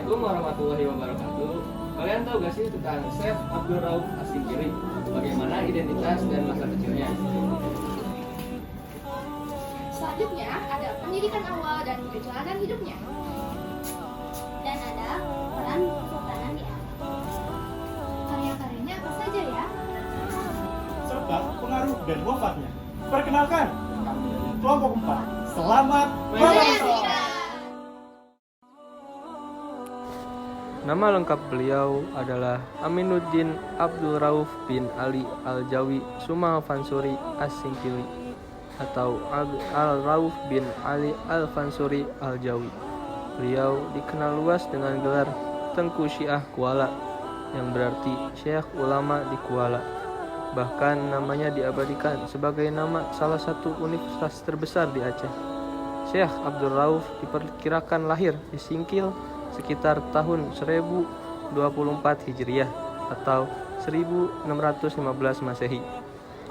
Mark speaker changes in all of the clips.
Speaker 1: Assalamualaikum warahmatullahi wabarakatuh. Kalian tahu gak sih tentang Syekh Abdul Rauf As-Singkili? Bagaimana identitas dan masa kecilnya?
Speaker 2: Selanjutnya ada pendidikan awal dan perjalanan hidupnya.
Speaker 3: Dan ada peran kesultanan di Arab.
Speaker 2: Karya-karyanya apa saja ya?
Speaker 4: Serta pengaruh dan wafatnya. Perkenalkan, kami dari kelompok 4. Selamat berpuasa.
Speaker 5: Nama lengkap beliau adalah Aminuddin Abdul Rauf bin Ali Al-Jawi Sumafansuri As-Singkili atau Al-Rauf bin Ali Al-Fansuri Al-Jawi. Beliau dikenal luas dengan gelar Tengku Syiah Kuala, yang berarti Syekh Ulama di Kuala. Bahkan namanya diabadikan sebagai nama salah satu universitas terbesar di Aceh. Syekh Abdul Rauf diperkirakan lahir di Singkil sekitar tahun 1024 Hijriah atau 1615 Masehi.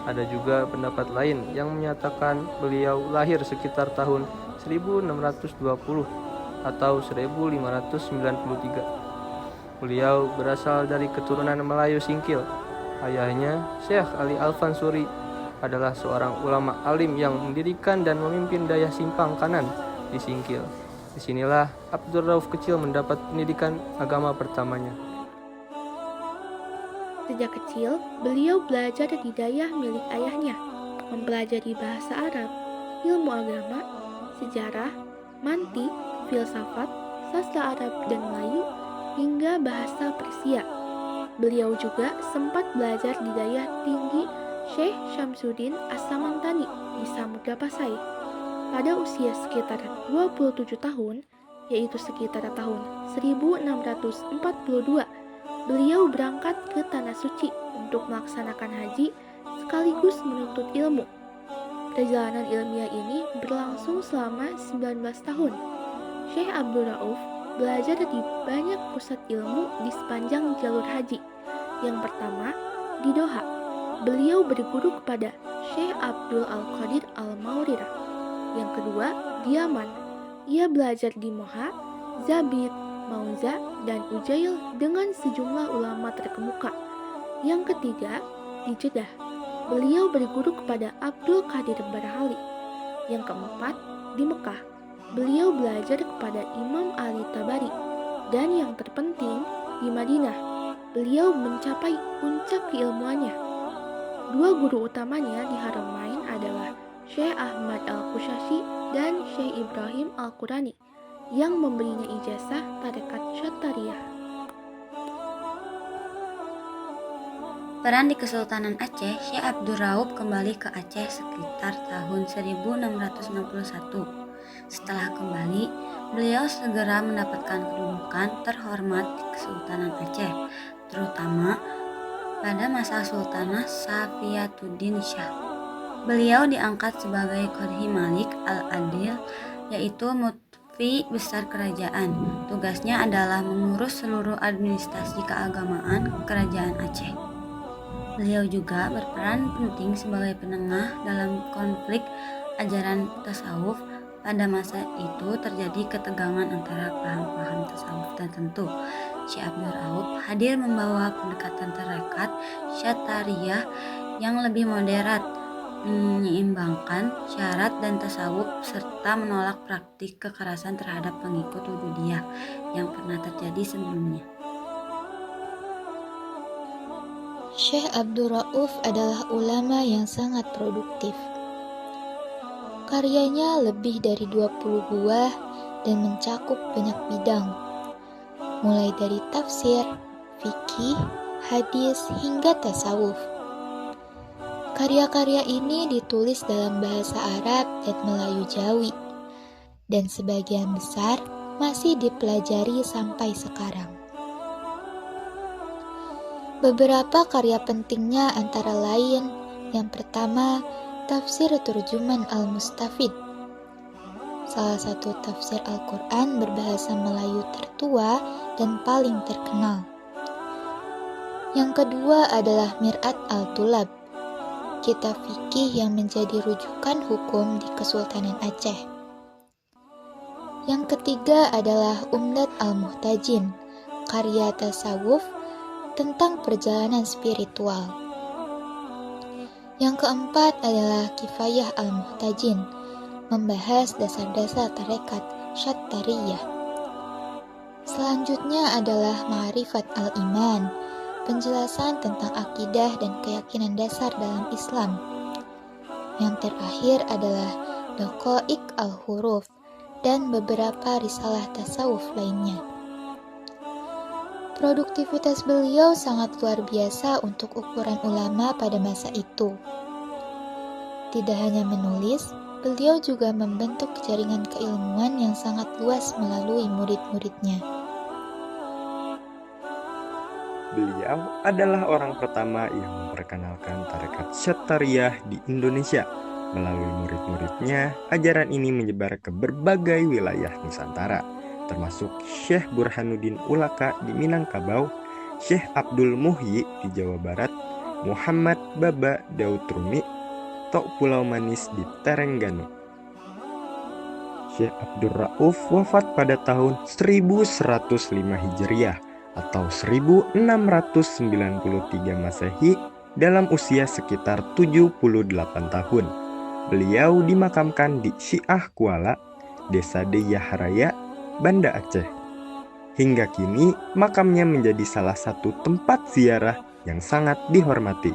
Speaker 5: Ada juga pendapat lain yang menyatakan beliau lahir sekitar tahun 1620 atau 1593. Beliau berasal dari keturunan Melayu Singkil. Ayahnya, Syekh Ali Al-Fansuri, adalah seorang ulama alim yang mendirikan dan memimpin daya simpang kanan di Singkil. Disinilah Abdul Rauf kecil mendapat pendidikan agama pertamanya.
Speaker 6: Sejak kecil, beliau belajar di dayah milik ayahnya, mempelajari bahasa Arab, ilmu agama, sejarah, mantik, filsafat, sastra Arab dan Melayu, hingga bahasa Persia. Beliau juga sempat belajar di dayah tinggi Syekh Syamsuddin As-Samantani di Samudra Pasai. Pada usia sekitar 27 tahun, yaitu sekitar tahun 1642, beliau berangkat ke Tanah Suci untuk melaksanakan haji sekaligus menuntut ilmu. Perjalanan ilmiah ini berlangsung selama 19 tahun. Syekh Abdul Rauf belajar di banyak pusat ilmu di sepanjang jalur haji. Yang pertama, di Doha, beliau berguru kepada Syekh Abdul Al-Qadir Al-Maurirah. Yang kedua, di Yaman, ia belajar di Moha, Zabid, Mauza, dan Ujail dengan sejumlah ulama terkemuka. Yang ketiga, di Jeddah, beliau berguru kepada Abdul Qadir Barhali. Yang keempat, di Mekah, beliau belajar kepada Imam Ali Tabari. Dan yang terpenting, di Madinah, beliau mencapai puncak keilmuannya. Dua guru utamanya di Haramain adalah Syekh Ahmad Al-Qushashi dan Syekh Ibrahim Al-Qurani yang memberinya ijazah tarekat Syattariyah.
Speaker 3: Peran di Kesultanan Aceh, Syekh Abdul Rauf kembali ke Aceh sekitar tahun 1661. Setelah kembali, beliau segera mendapatkan kedudukan terhormat di Kesultanan Aceh, terutama pada masa Sultanah Safiyatuddin Shah. Beliau diangkat sebagai Qadhi Malik Al-Adil, yaitu mufti besar kerajaan. Tugasnya adalah mengurus seluruh administrasi keagamaan kerajaan Aceh. Beliau juga berperan penting sebagai penengah dalam konflik ajaran tasawuf. Pada masa itu terjadi ketegangan antara paham-paham tasawuf tertentu. Syekh Abdul Rauf hadir membawa pendekatan tarekat Syattariyah yang lebih moderat, menyeimbangkan syarat dan tasawuf serta menolak praktik kekerasan terhadap pengikut Wujudiyah yang pernah terjadi sebelumnya.
Speaker 7: Syekh Abdul Rauf adalah ulama yang sangat produktif. Karyanya lebih dari 20 buah dan mencakup banyak bidang, mulai dari tafsir, fikih, hadis, hingga tasawuf. Karya-karya ini ditulis dalam bahasa Arab dan Melayu Jawi, dan sebagian besar masih dipelajari sampai sekarang. Beberapa karya pentingnya antara lain, yang pertama, Tafsir Turjuman Al-Mustafid, salah satu tafsir Al-Quran berbahasa Melayu tertua dan paling terkenal. Yang kedua adalah Mir'at Al-Tulab, kitab fikih yang menjadi rujukan hukum di Kesultanan Aceh. Yang ketiga adalah Umdat al-Muhtajin, karya tasawuf tentang perjalanan spiritual. Yang keempat adalah Kifayah al-Muhtajin, membahas dasar-dasar tarekat Syattariyah. Selanjutnya adalah Ma'rifat al-Iman, penjelasan tentang akidah dan keyakinan dasar dalam Islam. Yang terakhir adalah Daqaiq al-Huruf dan beberapa risalah tasawuf lainnya. Produktivitas beliau sangat luar biasa untuk ukuran ulama pada masa itu. Tidak hanya menulis, beliau juga membentuk jaringan keilmuan yang sangat luas melalui murid-muridnya.
Speaker 8: Beliau adalah orang pertama yang memperkenalkan tarekat Syattariyah di Indonesia. Melalui murid-muridnya, ajaran ini menyebar ke berbagai wilayah Nusantara, termasuk Syekh Burhanuddin Ulaka di Minangkabau, Syekh Abdul Muhyi di Jawa Barat, Muhammad Baba Daud Rumi, Tok Pulau Manis di Terengganu. Syekh Abdul Rauf wafat pada tahun 1105 Hijriah atau 1693 Masehi dalam usia sekitar 78 tahun. Beliau dimakamkan di Syiah Kuala, Desa Deyah Raya, Banda Aceh. Hingga kini, makamnya menjadi salah satu tempat ziarah yang sangat dihormati.